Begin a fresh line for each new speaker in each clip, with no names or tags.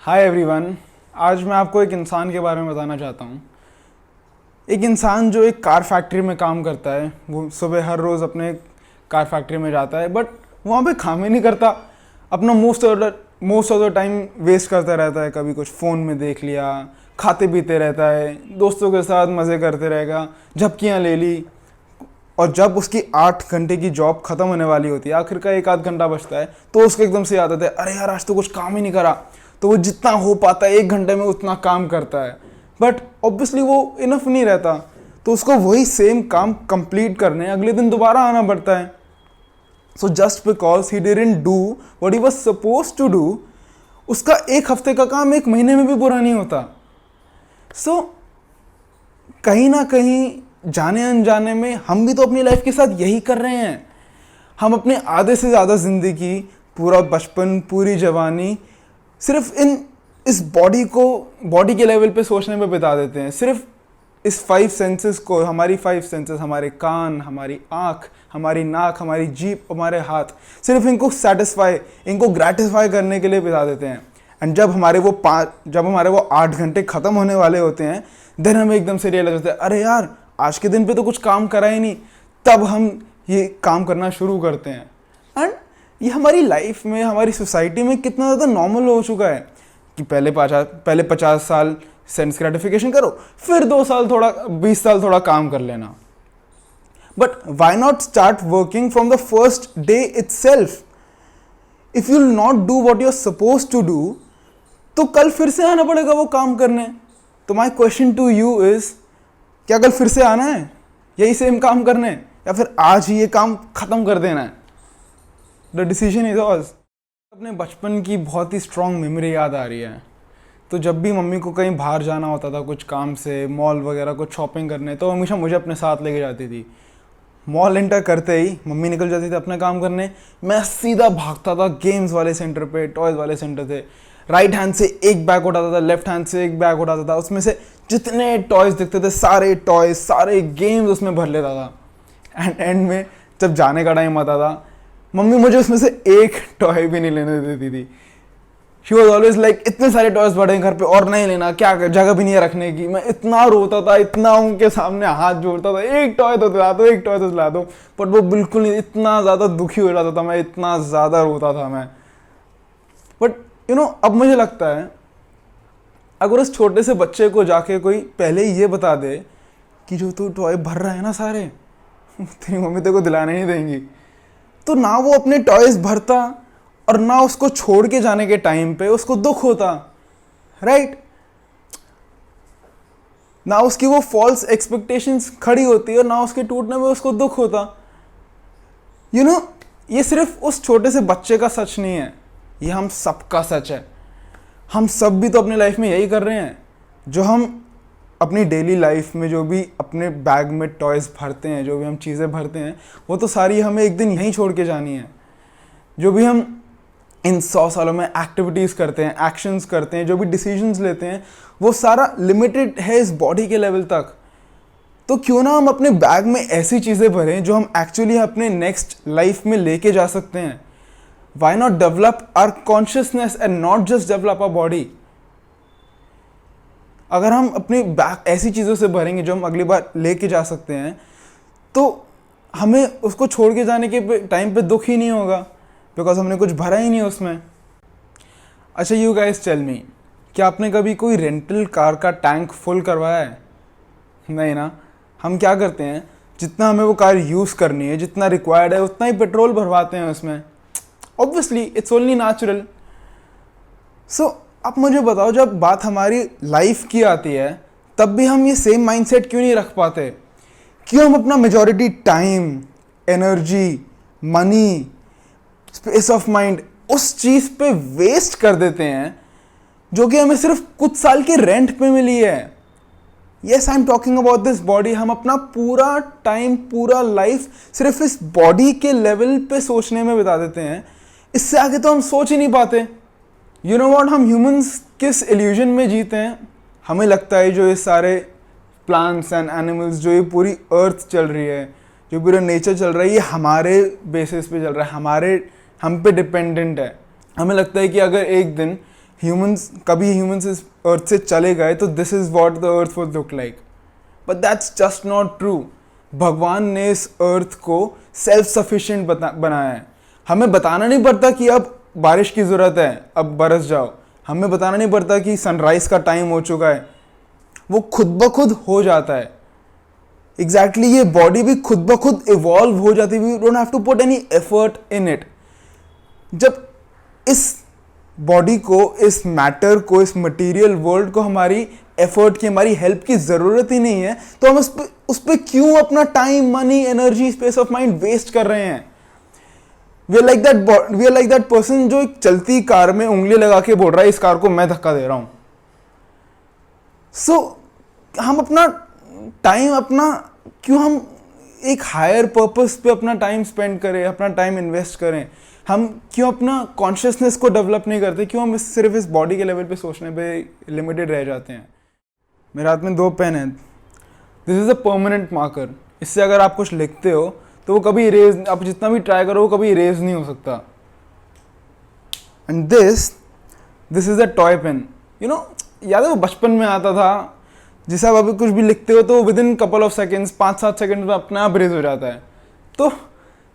Hi everyone. आज मैं आपको एक इंसान के बारे में बताना चाहता हूँ। एक इंसान जो एक कार फैक्ट्री में काम करता है। वो सुबह हर रोज़ अपने कार फैक्ट्री में जाता है, बट वहाँ पे काम ही नहीं करता। अपना most of the time waste करता रहता है। कभी कुछ फ़ोन में देख लिया, खाते पीते रहता है, दोस्तों के साथ मज़े करते रहेगा, झपकियाँ ले ली। और जब उसकी 8 घंटे की जॉब ख़त्म होने वाली होती है, आखिर का 1 आध घंटा बचता है, तो उसको एकदम से याद आता है, अरे यार आज तो कुछ काम ही नहीं करा। तो वो जितना हो पाता है 1 घंटे में उतना काम करता है, बट ऑब्वियसली वो इनफ नहीं रहता। तो उसको वही सेम काम कंप्लीट करने अगले दिन दोबारा आना पड़ता है। So just because he didn't do what he was suppose to do, उसका 1 हफ्ते का काम 1 महीने में भी पूरा नहीं होता। सो कहीं ना कहीं जाने अनजाने में हम भी तो अपनी लाइफ के साथ यही कर रहे हैं। हम अपने आधे से ज़्यादा ज़िंदगी, पूरा बचपन, पूरी जवानी सिर्फ इस बॉडी के लेवल पे सोचने में बिता देते हैं। सिर्फ इस 5 सेंसेस को, हमारी 5 सेंसेस, हमारे कान, हमारी आँख, हमारी नाक, हमारी जीभ, हमारे हाथ, सिर्फ इनको इनको ग्रेटिफाई करने के लिए बिता देते हैं। एंड जब हमारे वो 8 घंटे ख़त्म होने वाले होते हैं, देन हमें एकदम से रियलाइज होता है, अरे यार आज के दिन पे तो कुछ काम करा ही नहीं। तब हम ये काम करना शुरू करते हैं। एंड ये हमारी लाइफ में, हमारी सोसाइटी में कितना ज़्यादा नॉर्मल हो चुका है कि पहले 50 साल सेंस ग्रेटिफिकेशन करो, फिर 20 साल थोड़ा काम कर लेना। But why not start working from the first day itself? If you will not do what you are suppose to do, तो कल फिर से आना पड़ेगा वो काम करने। तो my question to you is, क्या कल फिर से आना है यही सेम काम करने, या फिर आज ही ये काम खत्म कर देना है? The decision is ours. अपने बचपन की बहुत ही स्ट्रॉन्ग मेमोरी याद आ रही है। तो जब भी मम्मी को कहीं बाहर जाना होता था कुछ काम से, मॉल वगैरह कुछ शॉपिंग करने, तो हमेशा मुझे अपने साथ लेके जाती थी। मॉल एंटर करते ही मम्मी निकल जाती थी अपना काम करने, मैं सीधा भागता था गेम्स वाले सेंटर पे, टॉयज़ वाले सेंटर थे। राइट हैंड से एक बैग उठाता था, लेफ्ट हैंड से एक बैग उठाता था, उसमें से जितने टॉयज़ दिखते थे सारे टॉयज़, सारे गेम्स उसमें भर लेता था। एंड में जब जाने का टाइम आता था, मम्मी मुझे उसमें से एक टॉय भी नहीं लेने देती थी। शी वॉज ऑलवेज लाइक, इतने सारे टॉयज़ पड़े हैं घर पे और नहीं लेना, क्या जगह भी नहीं है रखने की। मैं इतना रोता था, इतना उनके सामने हाथ जोड़ता था, एक टॉय तो दिला दो, एक टॉय तो दिला दो। बट वो बिल्कुल नहीं, इतना ज़्यादा दुखी हो जाता था मैं, इतना ज़्यादा रोता था मैं। बट अब मुझे लगता है, अगर उस छोटे से बच्चे को जाके कोई पहले ही ये बता दे कि जो तू टॉय भर रहा है ना सारे, तेरी मम्मी तेरे को दिलाने नहीं देंगी, तो ना वो अपने टॉयज़ भरता और ना उसको छोड़ के जाने के टाइम पे उसको दुख होता, राइट? ना उसकी वो फॉल्स एक्सपेक्टेशंस खड़ी होती और ना उसके टूटने में उसको दुख होता। ये सिर्फ उस छोटे से बच्चे का सच नहीं है, ये हम सबका सच है। हम सब भी तो अपनी लाइफ में यही कर रहे हैं। जो हम अपनी डेली लाइफ में जो भी अपने बैग में टॉयज़ भरते हैं, जो भी हम चीज़ें भरते हैं, वो तो सारी हमें एक दिन यहीं छोड़ के जानी है। जो भी हम इन 100 सालों में एक्टिविटीज़ करते हैं, एक्शंस करते हैं, जो भी डिसीजंस लेते हैं, वो सारा लिमिटेड है इस बॉडी के लेवल तक। तो क्यों ना हम अपने बैग में ऐसी चीज़ें भरें जो हम एक्चुअली अपने नेक्स्ट लाइफ में लेके जा सकते हैं। Why not develop our consciousness and not just develop our body? अगर हम अपनी बैग ऐसी चीज़ों से भरेंगे जो हम अगली बार लेके जा सकते हैं, तो हमें उसको छोड़ के जाने के टाइम पे दुख ही नहीं होगा, बिकॉज हमने कुछ भरा ही नहीं उसमें। अच्छा, यू गाइस टेल मी, क्या आपने कभी कोई रेंटल कार का टैंक फुल करवाया है? नहीं ना। हम क्या करते हैं, जितना हमें वो कार यूज़ करनी है, जितना रिक्वायर्ड है, उतना ही पेट्रोल भरवाते हैं उसमें। Obviously it's only natural. सो अब मुझे बताओ, जब बात हमारी लाइफ की आती है, तब भी हम ये सेम माइंडसेट क्यों नहीं रख पाते? क्यों हम अपना majority time, energy, money, space of mind उस चीज़ पे वेस्ट कर देते हैं जो कि हमें सिर्फ कुछ साल के रेंट पे मिली है? Yes, I am talking about this body. हम अपना पूरा टाइम, पूरा लाइफ सिर्फ इस बॉडी के लेवल पे सोचने में बिता देते हैं। इससे आगे तो हम सोच ही नहीं पाते। यू नो व्हाट, हम ह्यूमंस किस इल्यूजन में जीते हैं? हमें लगता है जो ये सारे प्लांट्स एंड एनिमल्स, जो ये पूरी अर्थ चल रही है, जो पूरा नेचर चल रहा है, ये हमारे बेसिस पे चल रहा है, हम पे डिपेंडेंट है। हमें लगता है कि अगर एक दिन कभी ह्यूमंस इस अर्थ से चले गए तो this is what the earth would look like, but that's just not true. भगवान ने इस अर्थ को सेल्फ सफिशिएंट बनाया है। हमें बताना नहीं पड़ता कि अब बारिश की ज़रूरत है, अब बरस जाओ। हमें बताना नहीं पड़ता कि सनराइज़ का टाइम हो चुका है, वो खुद ब खुद हो जाता है। एग्जैक्टली ये बॉडी भी खुद ब खुद इवॉल्व हो जाती है, we don't have to put any effort in it. जब इस बॉडी को, इस मैटर को, इस मटेरियल वर्ल्ड को हमारी एफर्ट की, हमारी हेल्प की ज़रूरत ही नहीं है, तो हम उस पर क्यों अपना time, money, energy, space of mind waste कर रहे हैं? We are like that person जो एक चलती कार में उंगली लगा के बोल रहा है इस कार को मैं धक्का दे रहा हूं। हम अपना टाइम, क्यों हम एक हायर पर्पस पे अपना टाइम स्पेंड करें, अपना टाइम इन्वेस्ट करें? हम क्यों अपना कॉन्शियसनेस को डेवलप नहीं करते? क्यों हम सिर्फ इस बॉडी के लेवल पे सोचने पे लिमिटेड रह जाते हैं? मेरे हाथ में 2 पेन हैं। This is a permanent marker. इससे अगर आप कुछ लिखते हो तो वो कभी इरेज, आप जितना भी ट्राई करो वो कभी इरेज नहीं हो सकता। And this is a toy pen. याद है वो बचपन में आता था, जिसे आप अभी कुछ भी लिखते हो तो with in couple of seconds, 5-7 second में अपने आप इरेज हो जाता है। तो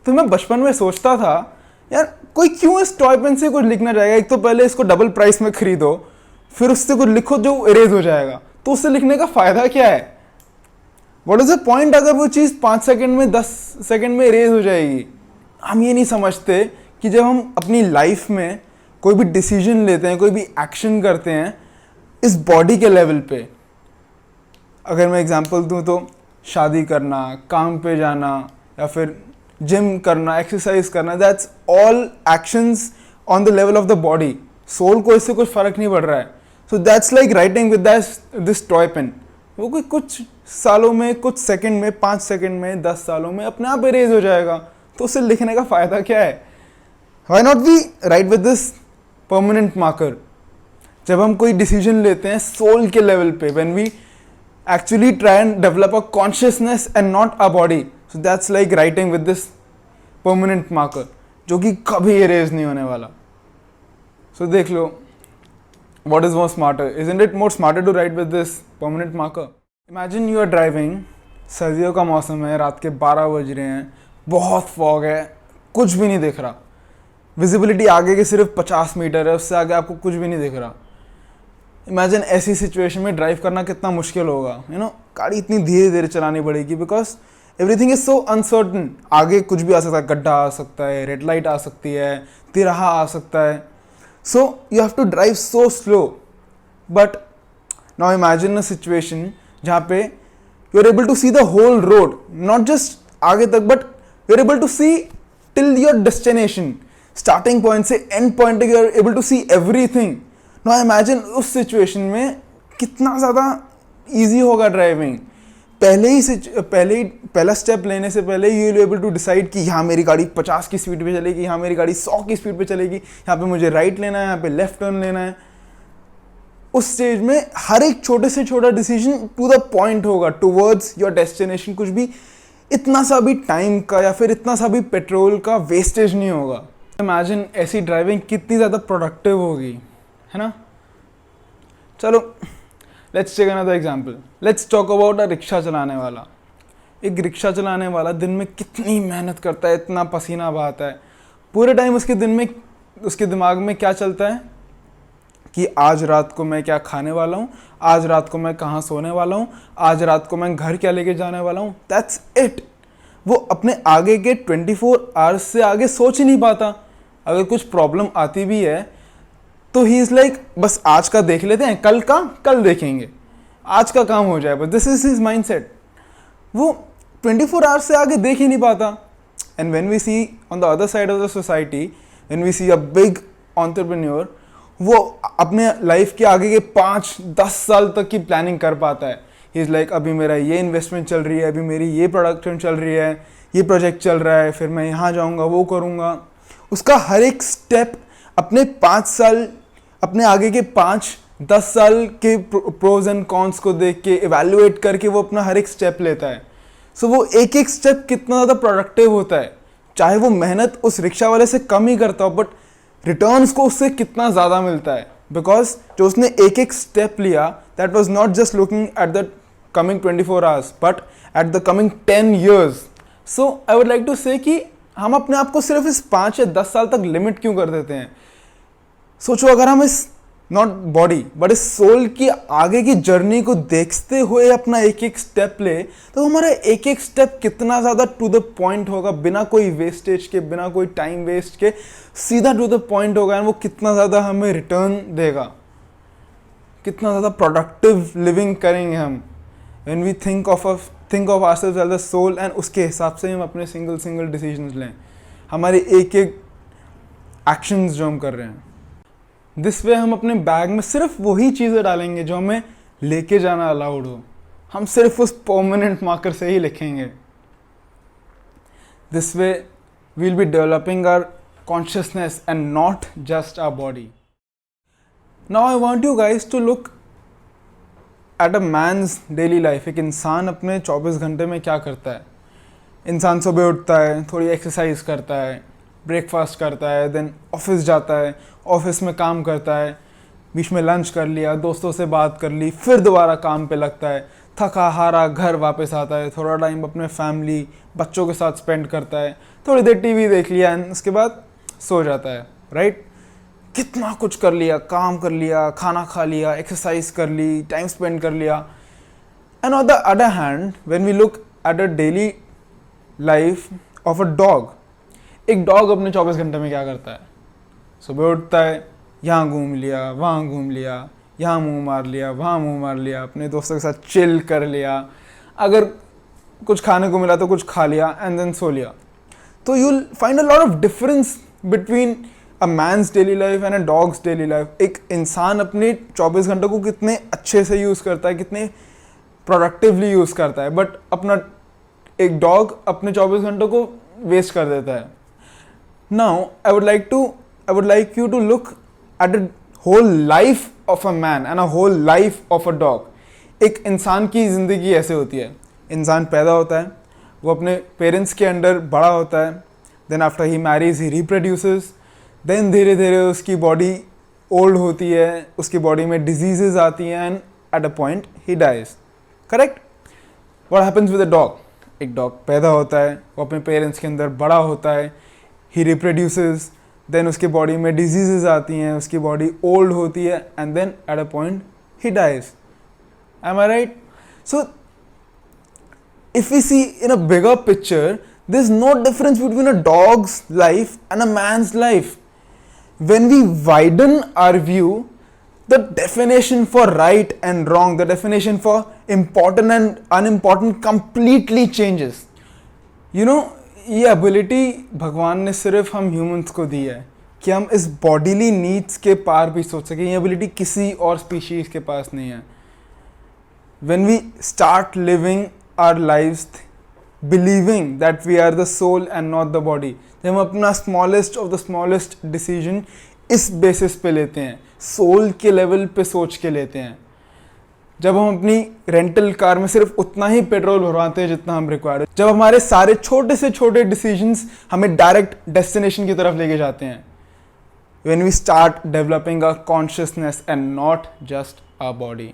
मैं बचपन में सोचता था यार कोई क्यों इस टॉय पेन से कुछ लिखना चाहेगा? एक तो पहले इसको डबल प्राइस में खरीदो, फिर उससे कुछ लिखो जो इरेज हो जाएगा, तो उससे लिखने का फ़ायदा क्या है? व्हाट इज़ द पॉइंट अगर वो चीज़ 5 सेकेंड में, 10 सेकेंड में इरेज हो जाएगी? हम ये नहीं समझते कि जब हम अपनी लाइफ में कोई भी डिसीजन लेते हैं, कोई भी एक्शन करते हैं इस बॉडी के लेवल पे, अगर मैं एग्जांपल दूं तो शादी करना, काम पे जाना, या फिर जिम करना, एक्सरसाइज करना, that's all actions on the level of the body. Soul को इससे कुछ फ़र्क नहीं पड़ रहा है। So that's like writing with this toy pen. वो कोई कुछ सालों में, कुछ सेकंड में, 5 सेकंड में, 10 सालों में अपने आप इरेज हो जाएगा, तो उसे लिखने का फ़ायदा क्या है? Why not we write with this permanent marker? जब हम कोई डिसीजन लेते हैं सोल के लेवल पे, when we actually try and develop a consciousness and not a body, so that's like writing with this permanent marker जो कि कभी erase नहीं होने वाला। So देख लो, what is more smarter? Isn't it more smarter to write with this permanent marker? Imagine you are driving, सर्दियों का मौसम है, रात के 12 बज रहे हैं, बहुत फॉग है, कुछ भी नहीं दिख रहा, विजिबिलिटी आगे के सिर्फ 50 मीटर है, उससे आगे आपको कुछ भी नहीं दिख रहा। इमेजिन ऐसी सिचुएशन में ड्राइव करना कितना मुश्किल होगा। गाड़ी इतनी धीरे धीरे चलानी पड़ेगी, because everything is so uncertain. आगे कुछ भी आ सकता है, गड्ढा आ सकता है, रेड लाइट आ सकती है, तिराहा आ सकता है। So you have to drive so slow. But now imagine a situation जहाँ पे you are able to see the whole road, not just आगे तक, but you are able to see till your destination. Starting point से end point तक you are able to see everything. Now imagine उस situation में कितना ज़्यादा easy होगा driving. पहला स्टेप लेने से पहले you will able to decide कि यहाँ मेरी गाड़ी 50 की स्पीड पे चलेगी, यहाँ मेरी गाड़ी 100 की स्पीड पे चलेगी, यहाँ पे मुझे राइट लेना है, यहाँ पे लेफ्ट टर्न लेना है। उस स्टेज में हर एक छोटे से छोटा डिसीजन टू द पॉइंट होगा, टूवर्ड्स योर डेस्टिनेशन। कुछ भी इतना सा भी टाइम का या फिर इतना सा भी पेट्रोल का वेस्टेज नहीं होगा। इमेजिन ऐसी ड्राइविंग कितनी ज़्यादा प्रोडक्टिव होगी, है ना? चलो let's take another example. Let's talk about a rickshaw चलाने वाला। एक रिक्शा चलाने वाला दिन में कितनी मेहनत करता है, इतना पसीना बहाता है, पूरे टाइम उसके दिमाग में क्या चलता है कि आज रात को मैं क्या खाने वाला हूँ, आज रात को मैं कहाँ सोने वाला हूँ, आज रात को मैं घर क्या लेके जाने वाला हूँ। That's it. वो अपने आगे के 24 आवर्स से आगे सोच ही नहीं पाता। अगर कुछ प्रॉब्लम आती भी है तो ही इज़ लाइक बस आज का देख लेते हैं, कल का कल देखेंगे, आज का काम हो जाए, बस this is his mindset. वो 24 आवर्स से आगे देख ही नहीं पाता। And when we see on the other side of the society, when we see a big entrepreneur, वो अपने लाइफ के आगे के 5-10 साल तक की प्लानिंग कर पाता है। ही इज़ लाइक अभी मेरा ये इन्वेस्टमेंट चल रही है, अभी मेरी ये प्रोडक्शन चल रही है, ये प्रोजेक्ट चल रहा है, फिर मैं यहाँ जाऊँगा, वो करूँगा। उसका हर एक स्टेप अपने 5 साल, अपने आगे के 5-10 साल के प्रोज एंड कॉन्स को देख के इवैल्यूएट करके वो अपना हर एक स्टेप लेता है। सो वो एक एक स्टेप कितना ज़्यादा प्रोडक्टिव होता है। चाहे वो मेहनत उस रिक्शा वाले से कम ही करता हो, बट रिटर्न्स को उससे कितना ज़्यादा मिलता है। बिकॉज जो उसने एक एक स्टेप लिया, that was not just looking at the coming 24 hours but at the coming 10 years. So I would like to say कि हम अपने आप को सिर्फ इस 5 या 10 साल तक लिमिट क्यों कर देते हैं. सोचो अगर हम इस नॉट बॉडी बट इस सोल की आगे की जर्नी को देखते हुए अपना एक एक स्टेप ले, तो हमारा एक एक स्टेप कितना ज़्यादा टू द पॉइंट होगा, बिना कोई वेस्टेज के, बिना कोई टाइम वेस्ट के, सीधा टू द पॉइंट होगा. एंड वो कितना ज़्यादा हमें रिटर्न देगा, कितना ज़्यादा प्रोडक्टिव लिविंग करेंगे हम when we think of ourselves as a soul. And उसके हिसाब से हम अपने सिंगल डिसीजंस लें, हमारे एक एक एक्शंस जो हम कर रहे हैं. दिस वे हम अपने बैग में सिर्फ वही चीज़ें डालेंगे जो हमें लेके जाना अलाउड हो. हम सिर्फ उस परमानेंट मार्कर से ही लिखेंगे. This way we'll be developing our consciousness and not just our body. Now I want you guys to look at a man's daily life. एक इंसान अपने 24 घंटे में क्या करता है. इंसान सुबह उठता है, थोड़ी एक्सरसाइज करता है, ब्रेकफास्ट करता है, देन ऑफिस जाता है, ऑफिस में काम करता है, बीच में लंच कर लिया, दोस्तों से बात कर ली, फिर दोबारा काम पे लगता है, थका हारा घर वापस आता है, थोड़ा टाइम अपने फैमिली बच्चों के साथ स्पेंड करता है, थोड़ी देर टीवी देख लिया एंड उसके बाद सो जाता है. राइट? कितना कुछ कर लिया, काम कर लिया, खाना खा लिया, एक्सरसाइज कर ली, टाइम स्पेंड कर लिया. And on the other hand when we look at a daily life of a dog, एक डॉग अपने 24 घंटे में क्या करता है. सुबह उठता है, यहाँ घूम लिया, वहाँ घूम लिया, यहाँ मुंह मार लिया, वहाँ मुंह मार लिया, अपने दोस्तों के साथ चिल कर लिया, अगर कुछ खाने को मिला तो कुछ खा लिया एंड देन सो लिया. तो you will find a lot of difference between a man's daily life and a dog's daily life. एक इंसान अपने 24 घंटों को कितने अच्छे से यूज़ करता है, कितने प्रोडक्टिवली यूज़ करता है, बट अपना एक डॉग अपने 24 घंटों को वेस्ट कर देता है. Now, I would like you to look at the whole life of a man and a whole life of a dog. एक इंसान की ज़िंदगी ऐसे होती है. इंसान पैदा होता है, वो अपने पेरेंट्स के अंडर बड़ा होता है, then after he marries he reproduces, then धीरे धीरे उसकी बॉडी ओल्ड होती है, उसकी बॉडी में डिजीजेज आती हैं and at a point he dies. Correct? What happens with a dog? एक डॉग पैदा होता है, वो अपने पेरेंट्स के अंदर बड़ा होता है, he reproduces, then उसकी बॉडी में डिजीजेज आती हैं, उसकी बॉडी ओल्ड होती है and then at a point he dies. Am I right? So if we see in a bigger picture, there's no difference between a dog's life and a man's life. When we widen our view, the definition for right and wrong, the definition for important and unimportant completely changes. You know, ये ability भगवान ने सिर्फ हम humans को दी है कि हम इस बॉडीली नीड्स के पार भी सोच सकें. ये एबिलिटी किसी और स्पीशीज़ के पास नहीं है. When we start living our lives believing that we are the soul and not the body, जब हम अपना smallest of the smallest decision इस बेसिस पे लेते हैं, सोल के लेवल पे सोच के लेते हैं, जब हम अपनी रेंटल कार में सिर्फ उतना ही पेट्रोल भरवाते हैं जितना हम रिक्वायर, जब हमारे सारे छोटे से छोटे डिसीजंस हमें डायरेक्ट डेस्टिनेशन की तरफ लेके जाते हैं, when we start developing a consciousness and not just a body.